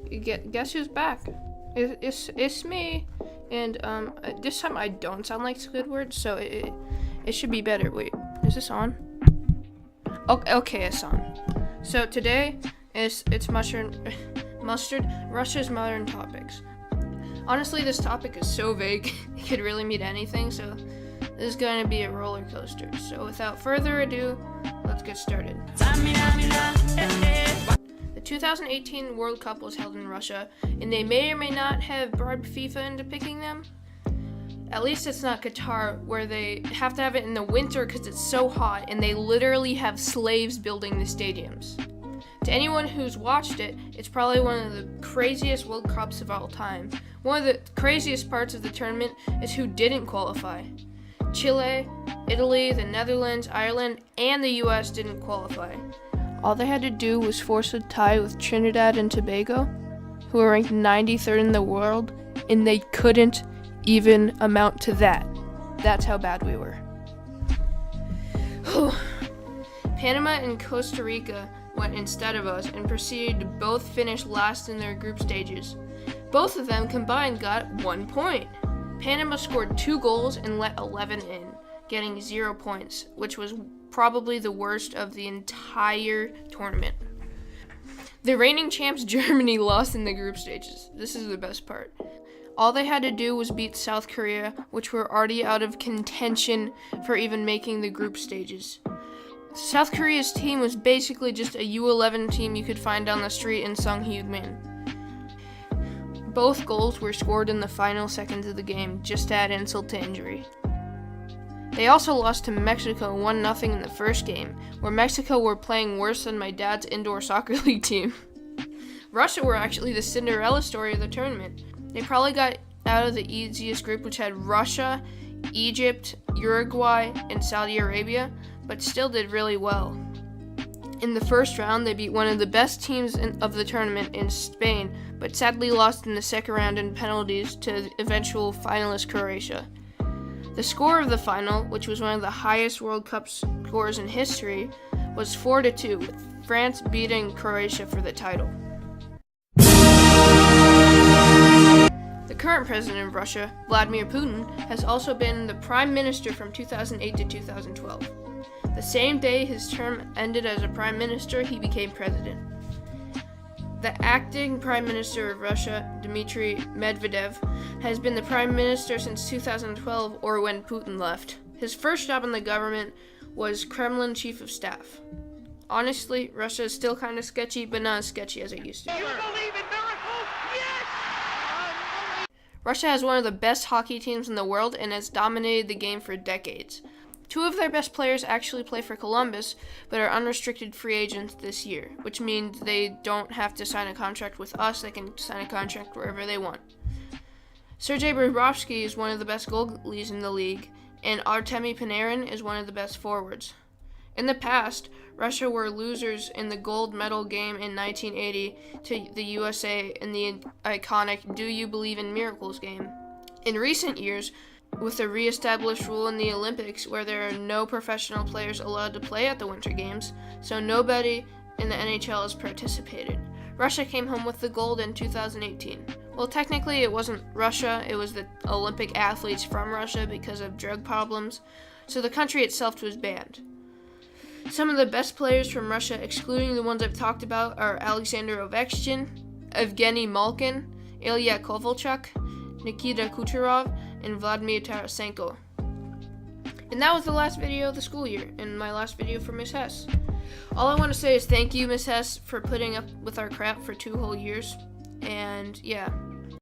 guess who's back? It's me. And this time I don't sound like Squidward, so it should be better. Wait, is this on? Okay, it's on. So today it's mustard Russia's modern topics. Honestly, this topic is so vague it could really mean anything. So this is going to be a roller coaster. So without further ado, let's get started. The 2018 World Cup was held in Russia, and they may or may not have bribed FIFA into picking them. At least it's not Qatar, where they have to have it in the winter because it's so hot, and they literally have slaves building the stadiums. To anyone who's watched it, it's probably one of the craziest World Cups of all time. One of the craziest parts of the tournament is who didn't qualify. Chile, Italy, the Netherlands, Ireland, and the US didn't qualify. All they had to do was force a tie with Trinidad and Tobago, who are ranked 93rd in the world, and they couldn't even amount to that. That's how bad we were. Panama and Costa Rica went instead of us and proceeded to both finish last in their group stages. Both of them combined got 1 point. Panama scored 2 goals and let 11 in, getting 0 points, which was probably the worst of the entire tournament. The reigning champs Germany lost in the group stages. This is the best part. All they had to do was beat South Korea, which were already out of contention for even making the group stages. South Korea's team was basically just a U11 team you could find down the street in Sungheung-min. Both goals were scored in the final seconds of the game, just to add insult to injury. They also lost to Mexico 1-0 in the first game, where Mexico were playing worse than my dad's indoor soccer league team. Russia were actually the Cinderella story of the tournament. They probably got out of the easiest group, which had Russia, Egypt, Uruguay, and Saudi Arabia, but still did really well. In the first round, they beat one of the best teams of the tournament in Spain, but sadly lost in the second round in penalties to the eventual finalist Croatia. The score of the final, which was one of the highest World Cup scores in history, was 4-2, with France beating Croatia for the title. The current president of Russia, Vladimir Putin, has also been the prime minister from 2008 to 2012. The same day his term ended as a prime minister, he became president. The acting prime minister of Russia, Dmitry Medvedev, has been the prime minister since 2012, or when Putin left. His first job in the government was Kremlin chief of staff. Honestly, Russia is still kind of sketchy, but not as sketchy as it used to be. You believe in miracles? Yes! Russia has one of the best hockey teams in the world and has dominated the game for decades. 2 of their best players actually play for Columbus, but are unrestricted free agents this year, which means they don't have to sign a contract with us. They can sign a contract wherever they want. Sergei Bobrovsky is one of the best goalies in the league, and Artemi Panarin is one of the best forwards. In the past, Russia were losers in the gold medal game in 1980 to the USA in the iconic Do You Believe in Miracles game. In recent years, with the re-established rule in the Olympics where there are no professional players allowed to play at the Winter Games, so nobody in the NHL has participated. Russia came home with the gold in 2018. Well, technically it wasn't Russia, it was the Olympic athletes from Russia because of drug problems, so the country itself was banned. Some of the best players from Russia, excluding the ones I've talked about, are Alexander Ovechkin, Evgeny Malkin, Ilya Kovalchuk, Nikita Kucherov, and Vladimir Tarasenko. And that was the last video of the school year, and my last video for Miss Hess. All I want to say is thank you, Miss Hess, for putting up with our crap for 2 whole years. And yeah.